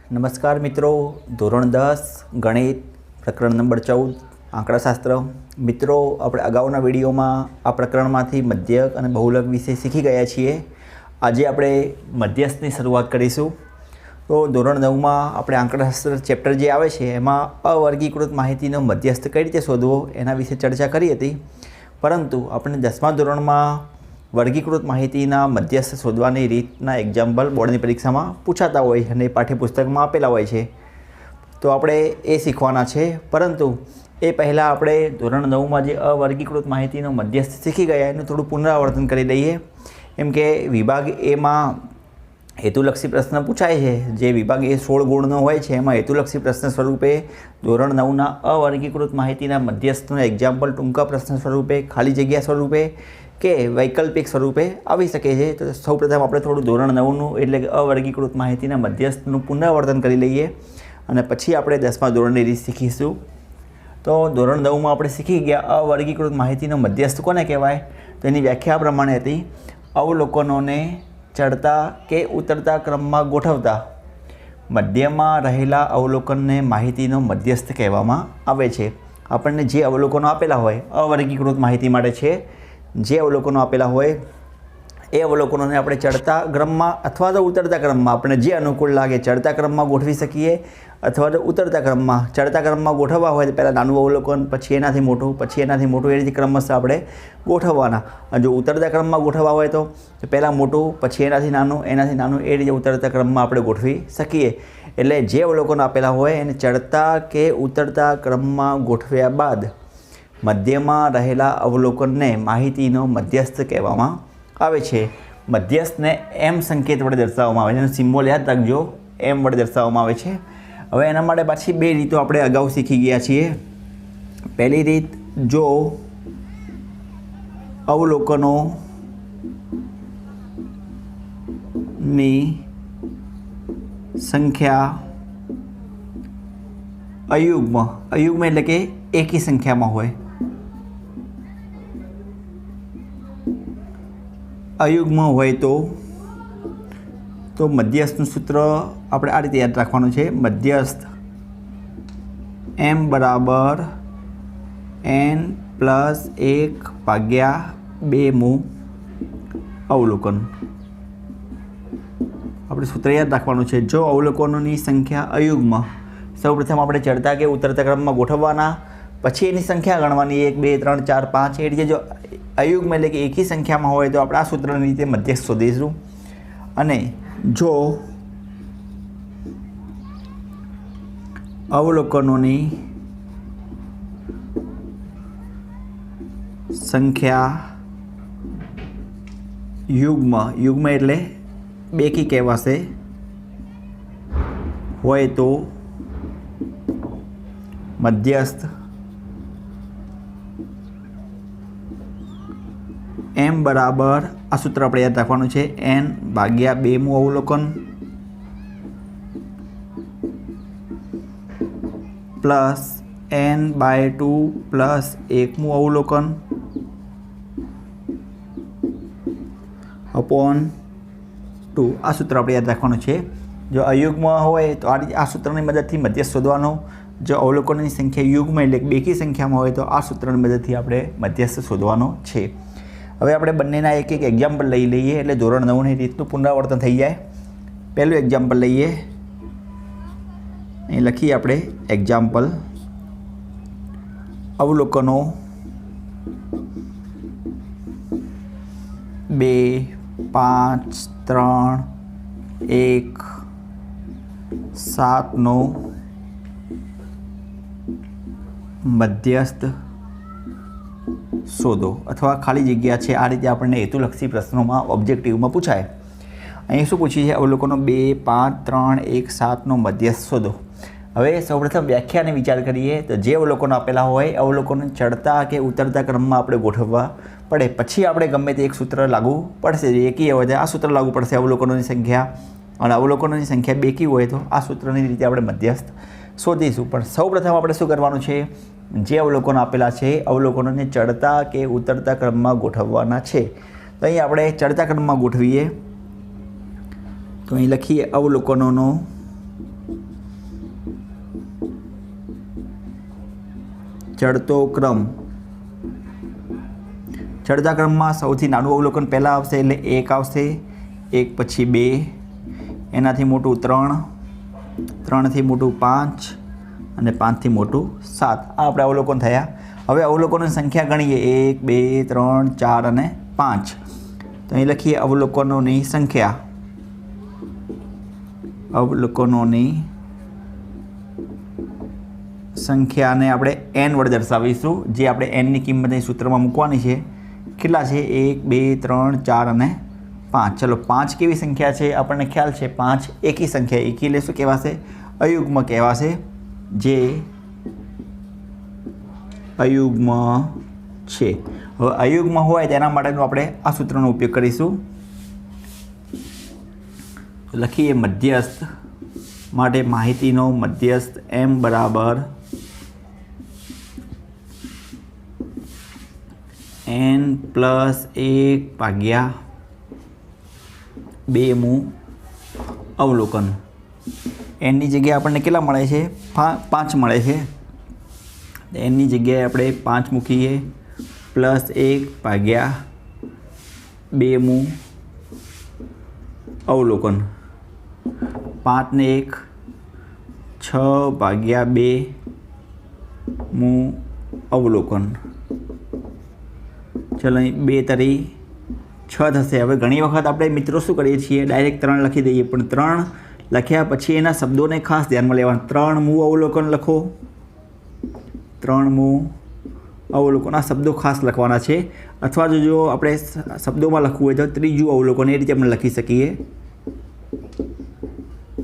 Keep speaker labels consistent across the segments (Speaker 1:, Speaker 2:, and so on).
Speaker 1: નમસ્કાર મિત્રો, ધોરણ 10 ગણિત પ્રકરણ નંબર 14 આંકડાશાસ્ત્ર. મિત્રો, આપણે અગાઉના વિડીયોમાં આ પ્રકરણમાંથી મધ્યક અને બહુલક વિશે શીખી ગયા છીએ. આજે આપણે મધ્યસ્થની શરૂઆત કરીશું. તો ધોરણ 9માં આપણે આંકડાશાસ્ત્ર ચેપ્ટર જે આવે છે એમાં અવર્ગીકૃત માહિતીનો મધ્યસ્થ કઈ રીતે શોધવો એના વિશે ચર્ચા કરી હતી. પરંતુ આપણે 10મા ધોરણમાં વર્ગીકૃત માહિતીના મધ્યસ્થ શોધવાની રીતના એક્ઝામ્પલ બોર્ડની પરીક્ષામાં પૂછાતા હોય અને પાઠ્યપુસ્તકમાં આપેલા હોય છે. તો આપણે એ શીખવાના છે. પરંતુ એ પહેલાં આપણે ધોરણ 9માં જે અવર્ગીકૃત માહિતીનો મધ્યસ્થ શીખી ગયા એનું થોડું પુનરાવર્તન કરી દઈએ. એમ કે વિભાગ એમાં હેતુલક્ષી પ્રશ્ન પૂછાય છે. જે વિભાગ એ 16 ગુણનો હોય છે એમાં હેતુલક્ષી પ્રશ્ન સ્વરૂપે ધોરણ 9ના અવર્ગીકૃત માહિતીના મધ્યસ્થનો એક્ઝામ્પલ ટૂંકા પ્રશ્ન સ્વરૂપે, ખાલી જગ્યા સ્વરૂપે કે વૈકલ્પિક સ્વરૂપે આવી શકે છે. તો સૌપ્રથમ આપણે થોડું ધોરણ 9નું એટલે કે અવર્ગીકૃત માહિતીના મધ્યસ્થનું પુનરાવર્તન કરી લઈએ અને પછી આપણે 10મા ધોરણની રીત શીખીશું. તો ધોરણ 9માં આપણે શીખી ગયા અવર્ગીકૃત માહિતીનો મધ્યસ્થ કોને કહેવાય? તો એની વ્યાખ્યા પ્રમાણે હતી: અવલોકનોને ચડતા કે ઉતરતા ક્રમમાં ગોઠવતા મધ્યમાં રહેલા અવલોકનને માહિતીનો મધ્યસ્થ કહેવામાં આવે છે. આપણને જે અવલોકનો આપેલા હોય અવર્ગીકૃત માહિતી માટે છે, જે અવલોકનો આપેલા હોય એ અવલોકનોને આપણે ચડતા ક્રમમાં અથવા તો ઉતરતા ક્રમમાં આપણે જે અનુકૂળ લાગે ચડતા ક્રમમાં ગોઠવી શકીએ અથવા તો ઉતરતા ક્રમમાં. ચડતા ક્રમમાં ગોઠવવા હોય તો પહેલાં નાનું અવલોકન, પછી એનાથી મોટું, પછી એનાથી મોટું, એ રીતે ક્રમશઃ આપણે ગોઠવવાના. અને જો ઉતરતા ક્રમમાં ગોઠવવા હોય તો પહેલાં મોટું, પછી એનાથી નાનું, એ રીતે ઉતરતા ક્રમમાં આપણે ગોઠવી શકીએ. એટલે જે અવલોકનો આપેલા હોય એને ચડતા કે ઉતરતા ક્રમમાં ગોઠવ્યા બાદ મધ્યમાં રહેલા અવલોકનને માહિતીનો મધ્યસ્થ કહેવામાં આવે છે. મધ્યસ્થને એમ સંકેત વડે દર્શાવવામાં આવે છે. એનો સિમ્બોલ યાદ રાખજો, એમ વડે દર્શાવવામાં આવે છે. હવે એના માટે પાછી બે રીતો આપણે અગાઉ શીખી ગયા છીએ. પહેલી રીત, જો અવલોકનોની સંખ્યા અયુગ્મ એટલે કે એકી સંખ્યામાં હોય, અયુગ્મ હોય તો મધ્યસ્થનું સૂત્ર આપણે આ રીતે યાદ રાખવાનું છે: મધ્યસ્થ m બરાબર n+1/2 અવલોકન. આપણે સૂત્ર યાદ રાખવાનું છે. જો અવલોકનોની સંખ્યા અયુગ્મ, સૌપ્રથમ આપણે ચડતા કે ઉતરતા ક્રમમાં ગોઠવવાના, પછી એની સંખ્યા ગણવાની 1, 2, 3, 4, 5. એ રીતે જો અયુગ્મ એટલે કે એકી સંખ્યામાં હોય તો આપણે આ સૂત્રની રીતે મધ્યસ્થ શોધીશું. અને જો અવલોકનોની સંખ્યા યુગ્મ એટલે બેકી કહેવાશે હોય તો મધ્યસ્થ m બરાબર, આ સૂત્ર આપણે યાદ રાખવાનું છે, n/2 અવલોકન પ્લસ n/2 પ્લસ 1 અવલોકન અપોન 2. આ સૂત્ર આપણે યાદ રાખવાનું છે. જો અયુગ્મ હોય તો આ સૂત્રની મદદથી મધ્યસ્થ શોધવાનો. જો અવલોકનોની સંખ્યા યુગ્મ એટલે બેકી સંખ્યામાં હોય તો આ સૂત્રની મદદથી આપણે મધ્યસ્થ શોધવાનો છે. હવે આપણે બંનેના એક એક એક્ઝામ્પલ લઈ લઈએ એટલે ધોરણ 9ની રીતનું પુનરાવર્તન થઈ જાય. પહેલું એક્ઝામ્પલ લઈએ, અહીં લખીએ આપણે એક્ઝામ્પલ: અવલોકનો 2, 5, 3, 1, 7નો મધ્યસ્થ શોધો. અથવા ખાલી જગ્યા છે. આ રીતે આપણને હેતુલક્ષી પ્રશ્નોમાં ઓબ્જેક્ટિવમાં પૂછાય. અહીં શું પૂછ્યું છે? અવલોકનો 2, 5, 3, 1, 7નો મધ્યસ્થ શોધો. હવે સૌપ્રથમ વ્યાખ્યાને વિચાર કરીએ તો જે અવલોકનો આપેલા હોય અવલોકનો ચડતા કે ઉતરતા ક્રમમાં આપણે ગોઠવવા પડે. પછી આપણે ગમે તે એક સૂત્ર લાગુ પડશે. એકી હોય તો આ સૂત્ર લાગુ પડશે અવલોકનોની સંખ્યા, અને અવલોકનોની સંખ્યા બેકી હોય તો આ સૂત્રની રીતે આપણે મધ્યસ્થ શોધીશું. પણ સૌપ્રથમ આપણે શું કરવાનું છે? જે અવલોકનો આપેલા છે અવલોકનોને ચડતા કે ઉતરતા ક્રમમાં ગોઠવવાના છે. તો અહીં આપણે ચડતા ક્રમમાં ગોઠવીએ. તો અહીં લખીએ અવલોકનોનો ચડતો ક્રમ, ચડતા ક્રમમાં સૌથી નાનું અવલોકન પહેલાં આવશે એટલે 1 આવશે, 1 પછી 2, એનાથી મોટું 3, 3થી મોટું 5 અને 5થી મોટું 7. આ આપણે અવલોકન થયા. હવે અવલોકનોની સંખ્યા ગણીએ 1, 2, 3, 4 અને 5. તો અહીં લખીએ અવલોકનોની સંખ્યા. અવલોકનોની સંખ્યાને આપણે n વડે દર્શાવીશું, જે આપણે nની કિંમત અહીં સૂત્રમાં મૂકવાની છે. કેટલા છે? 1, 2, 3, 4 અને 5. ચલો 5 કેવી સંખ્યા છે આપણને ખ્યાલ છે. 5 એકી સંખ્યા, એકી એટલે શું કહેવાશે? અયુગ્મ કહેવાશે, જે અયુગ્મ છે. હવે અયુગ્મ હોય તેના માટેનું આપણે આ સૂત્રનો ઉપયોગ કરીશું. લખીએ મધ્યસ્થ માટે માહિતીનો મધ્યસ્થ m બરાબર n પ્લસ 1 ભાગ્યા 2મું અવલોકન. nની જગ્યાએ આપણને કેટલા મળે છે? 5 મળે છે. nની જગ્યાએ આપણે 5 મૂકીએ, પ્લસ 1 ભાગ્યા 2મું અવલોકન. 5 ને 1 6 ભાગ્યા 2મું અવલોકન. ચલો અહીં 2 તરી 6 થશે. હવે ઘણી વખત આપણે મિત્રો શું કરીએ છીએ? ડાયરેક્ટ 3 લખી દઈએ, પણ 3 લખ્યા પછી એના શબ્દોને ખાસ ધ્યાનમાં લેવાના. 3મું અવલોકન લખો, 3મું અવલોકન. આ શબ્દો ખાસ લખવાના છે. અથવા જો આપણે શબ્દોમાં લખવું હોય તો 3જું અવલોકન, એ રીતે આપણે લખી શકીએ.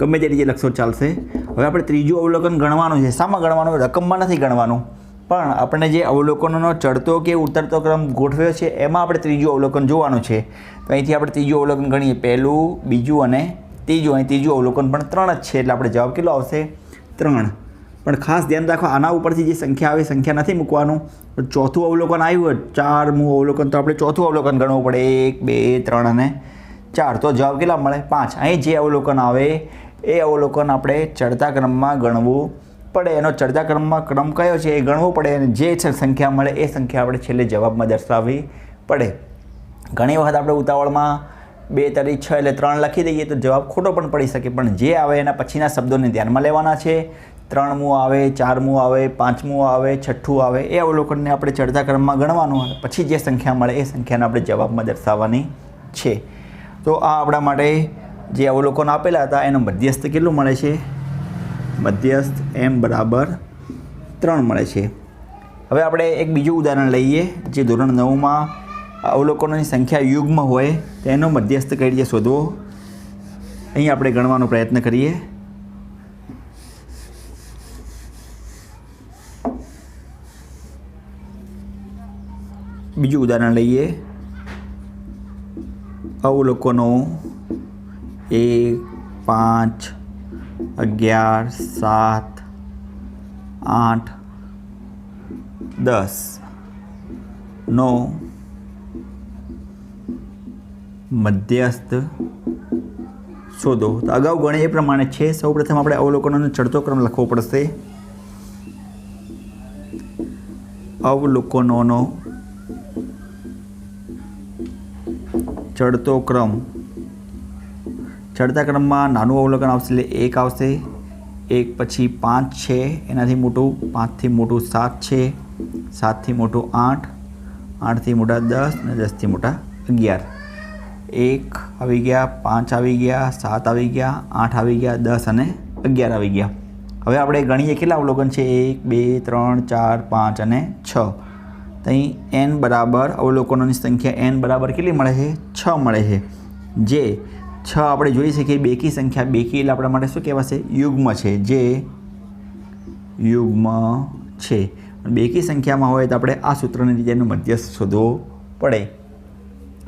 Speaker 1: ગમે તે રીતે લખશો ચાલશે. હવે આપણે 3જું અવલોકન ગણવાનું છે. શામાં ગણવાનું? રકમમાં નથી ગણવાનું, પણ આપણને જે અવલોકનોનો ચડતો કે ઉતરતો ક્રમ ગોઠવ્યો છે એમાં આપણે 3જું અવલોકન જોવાનું છે. તો અહીંથી આપણે 3જું અવલોકન ગણીએ. 1, 2 અને 3. અહીં 3જું અવલોકન પણ 3 જ છે, એટલે આપણે જવાબ કેટલો આવશે? 3. પણ ખાસ ધ્યાન રાખો, આના ઉપરથી જે સંખ્યા આવે સંખ્યા નથી મૂકવાનું. ચોથું અવલોકન આવ્યું હોય 4મું અવલોકન, તો આપણે ચોથું અવલોકન ગણવું પડે. 1, 2, 3 અને 4. તો જવાબ કેટલા મળે? 5. અહીં જે અવલોકન આવે એ અવલોકન આપણે ચડતા ક્રમમાં ગણવું પડે. એનો ચડતા ક્રમમાં ક્રમ કયો છે એ ગણવું પડે, અને જે સંખ્યા મળે એ સંખ્યા આપણે છેલ્લે જવાબમાં દર્શાવવી પડે. ઘણી વખત આપણે ઉતાવળમાં 2 તરી 6 એટલે 3 લખી દઈએ તો જવાબ ખોટો પણ પડી શકે, પણ જે આવે એના પછીના શબ્દોને ધ્યાનમાં લેવાના છે. 3મું આવે, 4મું આવે, 5મું આવે, 6ઠું આવે, એ અવલોકનને આપણે ચડતા ક્રમમાં ગણવાનું. પછી જે સંખ્યા મળે એ સંખ્યાને આપણે જવાબમાં દર્શાવવાની છે. તો આ આપણા માટે જે અવલોકન આપેલા હતા એનો મધ્યસ્થ કેટલું મળે છે? મધ્યસ્થ m બરાબર 3 મળે છે. હવે આપણે એક બીજું ઉદાહરણ લઈએ, જે ધોરણ 9માં અવલોકનોની સંખ્યા યુગ્મ હોય તેનો મધ્યસ્થ કઈ રીતે શોધવો, અહીં આપણે ગણવાનો પ્રયત્ન કરીએ. બીજું ઉદાહરણ લઈએ. અવલોકનો 1, 5, 11, 7, 8, 10 નો મધ્યસ્થ શોધો. તો અગાઉ ગણે એ પ્રમાણે છે. સૌપ્રથમ આપણે અવલોકનોનો ચડતો ક્રમ લખવો પડશે. અવલોકનોનો ચડતો ક્રમ. ચડતા ક્રમમાં નાનું અવલોકન આવશે એટલે 1 આવશે, 1 પછી 5 છે, એનાથી મોટું 5થી મોટું 7 છે, 7થી મોટું 8, 8થી મોટા 10 અને 10થી મોટા 11. 1 આવી ગયા, 5 આવી ગયા, 7 આવી ગયા, 8 આવી ગયા, 10 અને 11 આવી ગયા. હવે આપણે ગણીએ કેટલા અવલોકન છે? 1, 2, 3, 4, 5 અને 6. તો અહીં n બરાબર અવલોકનોની સંખ્યા n બરાબર કેટલી મળે છે? 6 મળે છે. જે 6 આપણે જોઈ શકીએ બેકી સંખ્યા. બેકી એટલે આપણા માટે શું કહેવાશે? યુગ્મ છે, જે યુગ્મ છે. બેકી સંખ્યામાં હોય તો આપણે આ સૂત્રની રીતે એનો મધ્યસ્થ શોધવો પડે.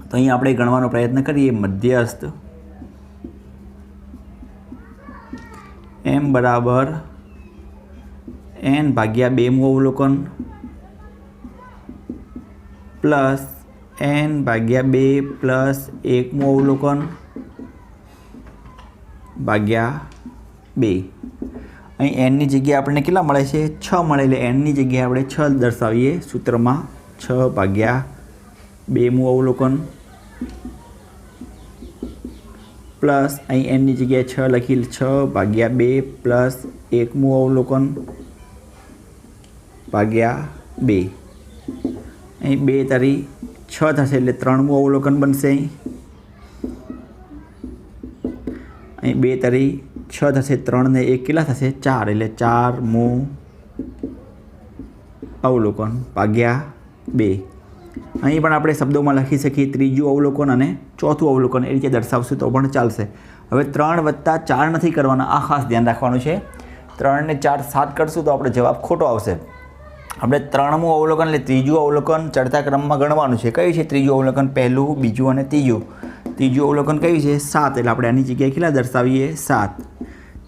Speaker 1: તો અહીં આપણે ગણવાનો પ્રયત્ન કરીએ. મધ્યસ્થ m બરાબર n ભાગ્યા 2મું અવલોકન પ્લસ n ભાગ્યા 2 પ્લસ 1મું અવલોકન ભાગ્યા 2. અહીં એનની જગ્યાએ આપણને કેટલા મળે છે? 6 મળે, એટલે એનની જગ્યાએ આપણે 6 દર્શાવીએ સૂત્રમાં. 6/2મું અવલોકન પ્લસ અહીં એનની જગ્યાએ 6 લખી 6/2 પ્લસ 1મું અવલોકન ભાગ્યા 2. અહીં 2 તારી 6 થશે એટલે 3મું અવલોકન બનશે. અહીં 2 તારી 6 થશે, 3 ને 1 કેટલા થશે? 4, એટલે 4મું અવલોકન ભાગ્યા 2. અહીં પણ આપણે શબ્દોમાં લખી શકીએ ત્રીજું અવલોકન અને ચોથું અવલોકન, એ રીતે દર્શાવશું તો પણ ચાલશે. હવે 3 + 4 નથી કરવાના, આ ખાસ ધ્યાન રાખવાનું છે. 3 ને 4 7 કરશું તો આપણે જવાબ ખોટો આવશે. આપણે 3મું અવલોકન એટલે ત્રીજું અવલોકન ચડતા ક્રમમાં ગણવાનું છે. કયું છે ત્રીજું અવલોકન? પહેલું, બીજું અને ત્રીજું. ત્રીજું અવલોકન કયું છે? 7, એટલે આપણે આની જગ્યાએ કેટલા દર્શાવીએ? 7.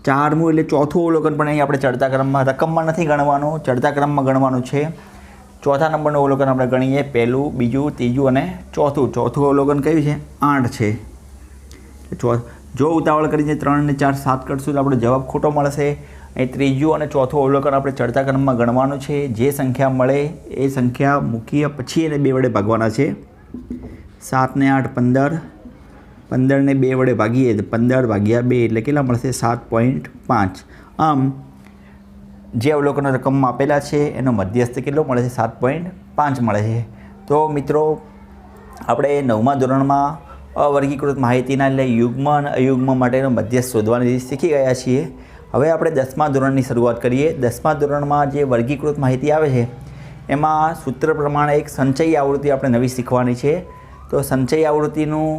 Speaker 1: 4મું એટલે ચોથું અવલોકન, પણ અહીં આપણે ચડતા ક્રમમાં રકમમાં નથી ગણવાનું, ચડતા ક્રમમાં ગણવાનું છે. ચોથા નંબરનું અવલોકન આપણે ગણીએ પહેલું, બીજું, ત્રીજું અને ચોથું. ચોથું અવલોકન કયું છે? 8 છે. જો ઉતાવળ કરીને 3 ને 4 7 કરશું તો આપણો જવાબ ખોટો મળશે. અહીં ત્રીજું અને ચોથું અવલોકન આપણે ચડતા ક્રમમાં ગણવાનું છે. જે સંખ્યા મળે એ સંખ્યા મૂકીએ પછી એને 2 વડે ભાગવાના છે. 7 ને 8 15, 15 ને 2 વડે ભાગીએ તો 15/2 એટલે કેટલા મળશે? 7.5. આમ જે અવલોકનો રકમમાં આપેલા છે એનો મધ્યસ્થ કેટલો મળે છે? 7.5 મળે છે. તો મિત્રો આપણે 9મા ધોરણમાં અવર્ગીકૃત માહિતીના એટલે યુગ્મ અને અયુગ્મ માટેનો મધ્યસ્થ શોધવાની રીત શીખી ગયા છીએ. હવે આપણે 10મા ધોરણની શરૂઆત કરીએ. 10મા ધોરણમાં જે વર્ગીકૃત માહિતી આવે છે એમાં સૂત્ર પ્રમાણે એક સંચયી આવૃત્તિ આપણે નવી શીખવાની છે. તો સંચયી આવૃત્તિનું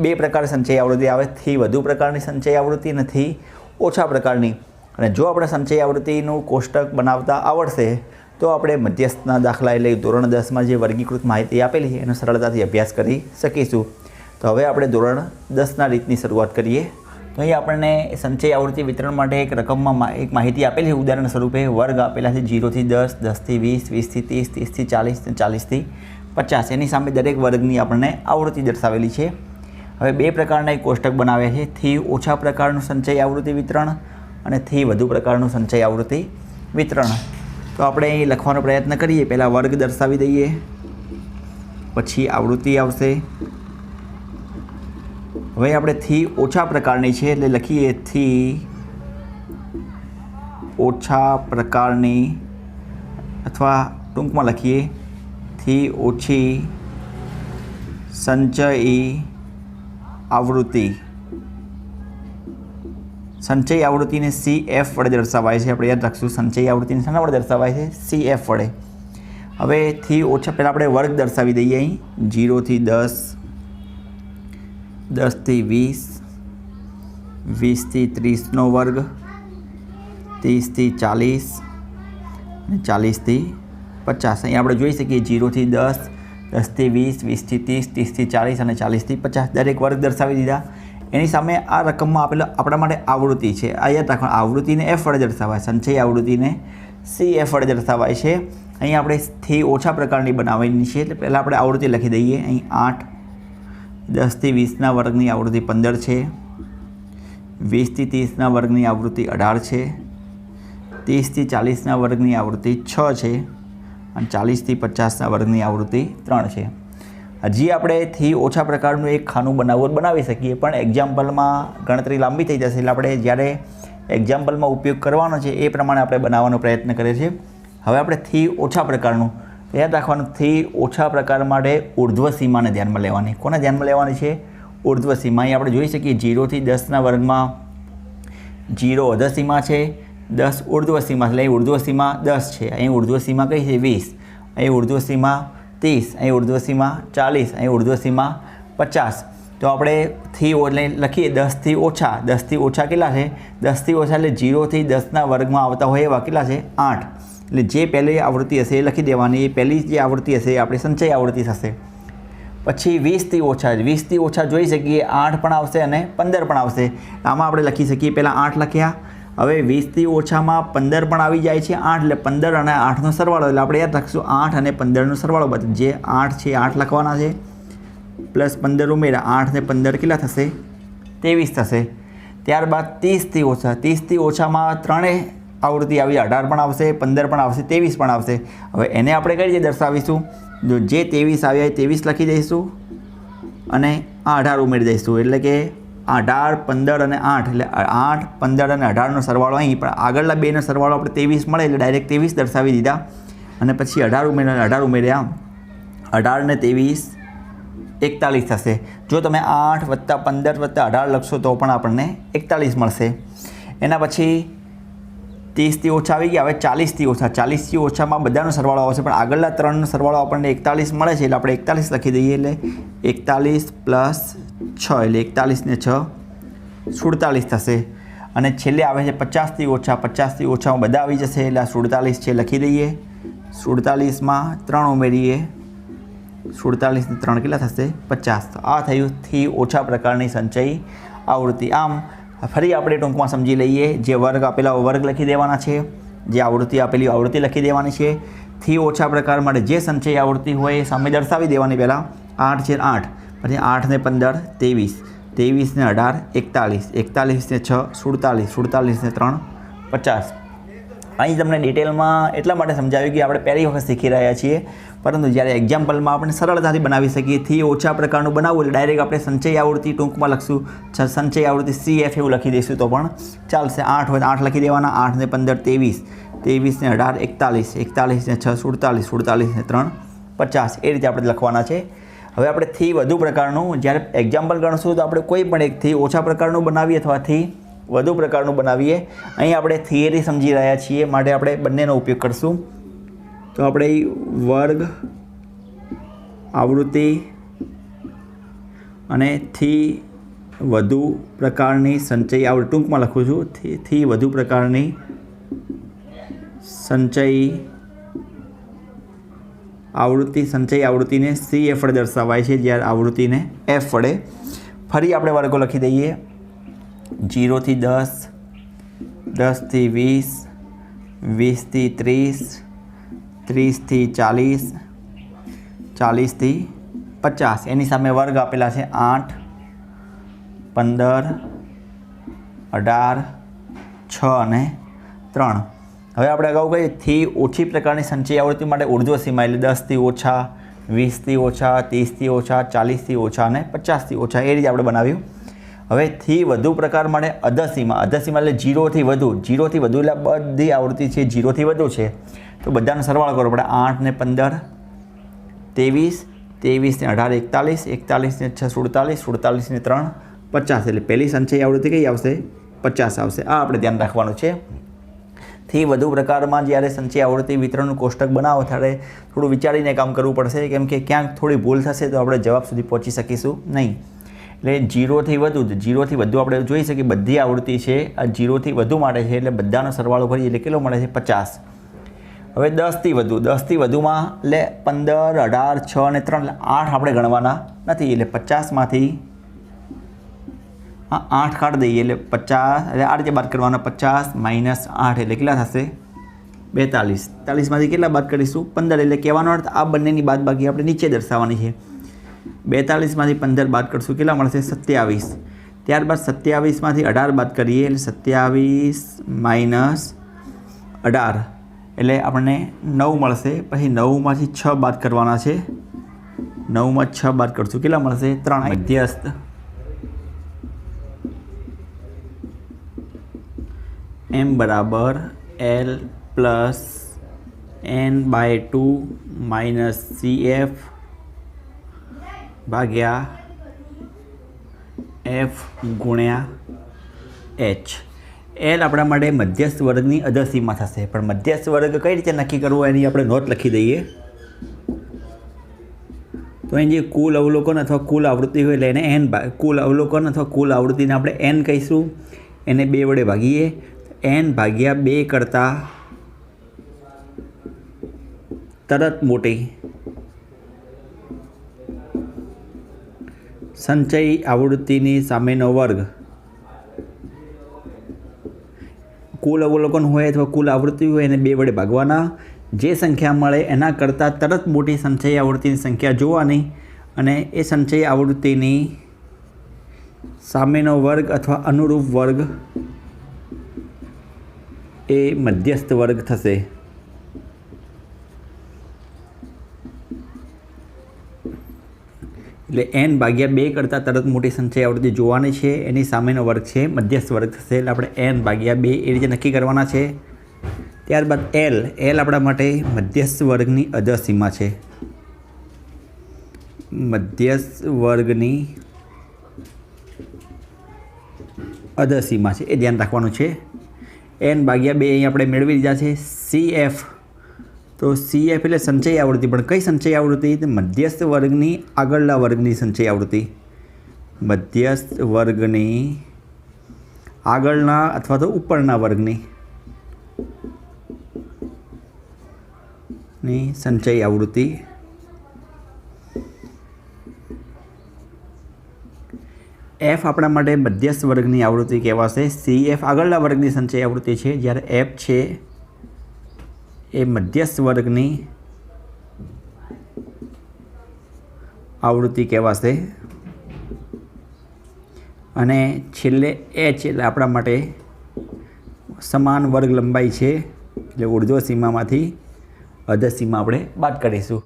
Speaker 1: 2 પ્રકાર સંચયી આવૃત્તિ આવે, થી વધુ પ્રકારની સંચયી આવૃત્તિ અને થી ઓછા પ્રકારની. અને જો આપણે સંચયી આવૃત્તિનું કોષ્ટક બનાવતા આવડશે તો આપણે મધ્યસ્થના દાખલા એટલે ધોરણ 10માં જે વર્ગીકૃત માહિતી આપેલી છે એનો સરળતાથી અભ્યાસ કરી શકીશું. તો હવે આપણે ધોરણ 10ના રીતની શરૂઆત કરીએ. તો અહીં આપણને સંચયી આવૃત્તિ વિતરણ માટે એક રકમમાં એક માહિતી આપેલી છે. ઉદાહરણ સ્વરૂપે વર્ગ આપેલા છે 0 થી 10, 10 થી 20, 20 થી 30, 30 થી 40 અને 40 થી 50. એની સામે દરેક વર્ગની આપણને આવૃત્તિ દર્શાવેલી છે. હવે 2 પ્રકારના એક કોષ્ટક બનાવ્યા છે, થી ઓછા પ્રકારનું સંચયી આવૃત્તિ વિતરણ અને થી વધુ પ્રકારનું સંચયી આવૃત્તિ વિતરણ. તો આપણે અહીં લખવાનો પ્રયત્ન કરીએ. પહેલાં વર્ગ દર્શાવી દઈએ, પછી આવૃત્તિ આવશે. હવે આપણે થી ઓછા પ્રકારની છે એટલે લખીએ થી ઓછા પ્રકારની, અથવા ટૂંકમાં લખીએ થી ઓછી સંચયી આવૃત્તિ. સંચયી આવૃત્તિને CF વડે દર્શાવાય છે. આપણે યાદ રાખશું સંચયી આવૃત્તિને શાના વડે દર્શાવાય છે? CF વડે. હવે થી ઓછા પહેલાં આપણે વર્ગ દર્શાવી દઈએ. અહીં 0 થી 10, 10 થી 20, 20 થી 30નો વર્ગ, 30 થી 40 અને 40 થી 50. અહીં આપણે જોઈ શકીએ 0 થી 10, 10 થી 20, 20 થી 30, 30 થી 40 અને 40 થી 50 દરેક વર્ગ દર્શાવી દીધા. એની સામે આ રકમમાં આપેલો આપણા માટે આવૃત્તિ છે. આ યાદ રાખવાનું, આવૃત્તિને F વડે દર્શાવાય, સંચયી આવૃત્તિને CF વડે દર્શાવાય છે. અહીં આપણે થી ઓછા પ્રકારની બનાવવાની છે એટલે પહેલાં આપણે આવૃત્તિ લખી દઈએ. અહીં 8, 10 થી 20ના વર્ગની આવૃત્તિ 15 છે, 20 થી 30ના વર્ગની આવૃત્તિ 18 છે, 30 થી 40ના વર્ગની આવૃત્તિ 6 છે અને 40 થી 50ના વર્ગની આવૃત્તિ 3 છે. હજી આપણે થી ઓછા પ્રકારનું એક ખાનું બનાવી શકીએ, પણ એક્ઝામ્પલમાં ગણતરી લાંબી થઈ જશે એટલે આપણે જ્યારે એક્ઝામ્પલમાં ઉપયોગ કરવાનો છે એ પ્રમાણે આપણે બનાવવાનો પ્રયત્ન કરીએ છીએ. હવે આપણે થી ઓછા પ્રકારનું યાદ રાખવાનું, થી ઓછા પ્રકાર માટે ઉર્ધ્વ સીમાને ધ્યાનમાં લેવાની. કોને ધ્યાનમાં લેવાની છે? ઉર્ધ્વ સીમા. અહીં આપણે જોઈ શકીએ 0 થી 10ના વર્ગમાં 0 અધર સીમા છે, 10 ઉર્ધ્વ સીમા એટલે અહીં ઉર્ધ્વ સીમા 10 છે. અહીં ઉર્ધ્વ સીમા કઈ છે? 20. અહીં ઉર્ધ્વ સીમા 30, અહીં ઉર્ધ્વ સીમા 40, અહીં ઉર્ધ્વ સીમા 50. તો આપણે થી એટલે લખીએ 10 થી ઓછા. 10 થી ઓછા કેટલા છે? 10 થી ઓછા એટલે 0 થી 10ના વર્ગમાં આવતા હોય એવા કેટલા છે? 8. એટલે જે પહેલી આવૃત્તિ હશે એ લખી દેવાની. એ પહેલી જે આવૃત્તિ હશે એ આપણી સંચયી આવૃત્તિ થશે. પછી 20 થી ઓછા, 20 થી ઓછા જોઈ શકીએ 8 પણ આવશે અને 15 પણ આવશે. આમાં આપણે લખી શકીએ પહેલાં 8 લખ્યા. હવે 20 થી ઓછામાં 15 પણ આવી જાય છે. 8 એટલે 15 અને 8નો સરવાળો, એટલે આપણે યાદ રાખશું 8 અને 15નો સરવાળો બધું જે 8 છે 8 લખવાના છે, પ્લસ 15 ઉમેરા 8 ને 15 કેટલા થશે? 23 થશે. ત્યારબાદ 30થી ઓછા, 30થી ઓછામાં ત્રણેય આવૃત્તિ આવી, 18 પણ આવશે, 15 પણ આવશે, 23 પણ આવશે. હવે એને આપણે કઈ રીતે દર્શાવીશું? જો જે 23 આવ્યા એ 23 લખી દઈશું અને આ 18 ઉમેરી દઈશું, એટલે કે 18, 15 અને 8, એટલે 8, 15 અને 18નો સરવાળો અહીં, પણ આગળના બેનો સરવાળો આપણે 23 મળે એટલે ડાયરેક્ટ 23 દર્શાવી દીધા. અને પછી 18 ઉમેર્યા, 18 ને 23 41 થશે. જો તમે 8 + 15 + 18 લખશો તો પણ આપણને 41 મળશે. એના પછી 30થી ઓછા આવી ગયા. હવે 40થી ઓછા, 40થી ઓછામાં બધાનો સરવાળો આવશે, પણ આગળના ત્રણનો સરવાળો આપણને 41 મળે છે એટલે આપણે 41 લખી દઈએ, એટલે 41 + 6 એટલે 41 ને 6 47 થશે. અને છેલ્લે આવે છે 50થી ઓછા, 50થી ઓછામાં બધા આવી જશે એટલે 47 છે લખી દઈએ. 47માં 3 ઉમેરીએ, 47 ને 3 કેટલા થશે? 50. આ થયું થી ઓછા પ્રકારની સંચયી આવૃત્તિ. આમ ફરી આપણે ટૂંકમાં સમજી લઈએ. જે વર્ગ આપેલા વર્ગ લખી દેવાના છે, જે આવૃત્તિ આપેલી આવૃત્તિ લખી દેવાની છે. થી ઓછા પ્રકાર માટે જે સંચયી આવૃત્તિ હોય એ સામે દર્શાવી દેવાની. પહેલાં 8 છે 8, પછી 8 ને 15 23, 23 ને 18 41, 41 ને 6 47, 47 ને 3 50. અહીં તમને ડિટેલમાં એટલા માટે સમજાવ્યું કે આપણે પહેલી વખત શીખી રહ્યા છીએ, પરંતુ જ્યારે એક્ઝામ્પલમાં આપણે સરળતાથી બનાવી શકીએ. થી ઓછા પ્રકારનું બનાવવું એટલે ડાયરેક્ટ આપણે સંચયી આવૃત્તિ ટૂંકમાં લખશું, સંચયી આવૃત્તિ CF એવું લખી દઈશું તો પણ ચાલશે. 8 હોય 8 લખી દેવાના, 8 ને 15 23, 23 ને 18 41, 41 ને 6 47, 47 ને 3 50. એ રીતે આપણે લખવાના છે. હવે આપણે થી વધુ પ્રકારનું જ્યારે એક્ઝામ્પલ ગણશું તો આપણે કોઈ પણ એકથી ઓછા પ્રકારનું બનાવીએ અથવા થી વધુ પ્રકારનું બનાવીએ. અહીં આપણે થિયરી સમજી રહ્યા છીએ માટે આપણે બંનેનો ઉપયોગ કરશું. તો આપણે વર્ગ આવૃત્તિ અને થી વધુ પ્રકારની સંચયી આવૃત્તિ ટૂંકમાં લખું છું. થી વધુ પ્રકારની સંચયી આવૃત્તિ, સંચયી આવૃત્તિને CF વડે દર્શાવાય છે, જ્યારે આવૃત્તિને F વડે. ફરી આપણે વર્ગો લખી દઈએ. 0 થી 10, 10 થી 20, 20 થી 30, 30 થી 40, 40 થી 50. એની સામે વર્ગ આપેલા છે 8, 15, 18, 6 અને 3. હવે આપણે અગાઉ કહીએ થી ઓછી પ્રકારની સંચયી આવૃત્તિ માટે ઉર્ધ્વ સીમા એટલે 10 થી ઓછા, 20 થી ઓછા, 30 થી ઓછા, 40 થી ઓછા અને 50 થી ઓછા. એ રીતે આપણે બનાવ્યું. હવે થી વધુ પ્રકાર માટે અધસીમા, અધસીમા એટલે 0 થી વધુ, 0 થી વધુ એટલે બધી આવૃત્તિ છે 0 થી વધુ છે તો બધાનો સરવાળો કરવો પડે. 8 ને 15 23, 23 ને 18 41, 41 ને 6 47, 47 ને 3 50. એટલે પહેલી સંચયી આવૃત્તિ કઈ આવશે? 50 આવશે. આ આપણે ધ્યાન રાખવાનું છે. થી વધુ પ્રકારમાં જ્યારે સંચયી આવૃત્તિ વિતરણનું કોષ્ટક બનાવો ત્યારે થોડું વિચારીને કામ કરવું પડશે, કેમ કે ક્યાંક થોડી ભૂલ થશે તો આપણે જવાબ સુધી પહોંચી શકીશું નહીં. એટલે 0 થી વધુ, 0 થી વધુ આપણે જોઈ શકીએ બધી આવૃત્તિ છે આ 0 થી વધુ માટે છે, એટલે બધાનો સરવાળો કરીએ એટલે કેટલો મળે છે? 50. હવે 10 થી વધુ, 10 થી વધુમાં એટલે 15, 18, 6 અને 3 એટલે 8 આપણે ગણવાના નથી, એટલે 50માંથી 8 કાઢી દઈએ એટલે 50, એટલે આ રીતે બાદ કરવાના. 50 - 8 એટલે કેટલા થશે? 42. 42માંથી કેટલા બાદ કરીશું? 15. એટલે કહેવાનો અર્થ આ બંનેની બાદબાકી આપણે નીચે દર્શાવવાની છે. 42માંથી 15 બાદ કરશું કેટલા મળશે? 27. ત્યારબાદ 27માંથી 18 બાદ કરીએ એટલે 27 - 18 એટલે આપણને 9 મળશે. પછી 9માંથી 6 બાદ કરવાના છે. 9માં 6 બાદ કરશું કેટલા મળશે? 3. મધ્યસ્થ m બરાબર L plus n/2 minus CF ભાગ્યા F ગુણ્યા H. L આપણા માટે મધ્યસ્થ વર્ગની અધસીમા થશે, પણ મધ્યસ્થ વર્ગ કઈ રીતે નક્કી કરવો એની આપણે નોટ લખી દઈએ. તો અહીં જે કુલ અવલોકન અથવા કુલ આવૃત્તિ હોય એટલે એને n, કુલ અવલોકન અથવા કુલ આવૃત્તિને આપણે n કહીશું. એને 2 વડે ભાગીએ. n ભાગ્યા 2 કરતાં તરત મોટી સંચયી આવૃત્તિની સામેનો વર્ગ. કુલ અવલોકન હોય અથવા કુલ આવૃત્તિ હોય એને 2 વડે ભાગવાના. જે સંખ્યા મળે એના કરતાં તરત મોટી સંચયી આવૃત્તિની સંખ્યા જોવાની અને એ સંચયી આવૃત્તિની સામેનો વર્ગ અથવા અનુરૂપ વર્ગ એ મધ્યસ્થ વર્ગ થશે. એટલે n ભાગ્યા 2 કરતાં તરત મોટી સંચય આવૃત્તિ જોવાની છે, એની સામેનો વર્ગ છે મધ્યસ્થ વર્ગ થશે. એટલે આપણે n ભાગ્યા 2 એ રીતે નક્કી કરવાના છે. ત્યારબાદ l આપણા માટે મધ્યસ્થ વર્ગની અધસીમા છે. મધ્યસ્થ વર્ગની અધસીમા છે, એ ધ્યાન રાખવાનું છે. n ભાગ્યા 2 અહીં આપણે મેળવી લીધા છે. CF, તો CF એટલે સંચય આવૃત્તિ, પણ કઈ સંચય આવૃત્તિ? મધ્યસ્થ વર્ગની આગળના વર્ગની સંચય આવૃત્તિ. મધ્યસ્થ વર્ગની આગળના અથવા તો ઉપરના વર્ગની સંચય આવૃત્તિ. F આપણા માટે મધ્યસ્થ વર્ગની આવૃત્તિ કહેવાશે. CF આગળના વર્ગની સંચય આવૃત્તિ છે, જ્યારે F છે એ મધ્યસ્થ વર્ગની આવૃત્તિ કહેવાશે. અને છેલ્લે H એટલે આપણા માટે સમાન વર્ગ લંબાઈ છે, એટલે ઉર્ધ્વ સીમામાંથી અધસીમા આપણે બાદ કરીશું.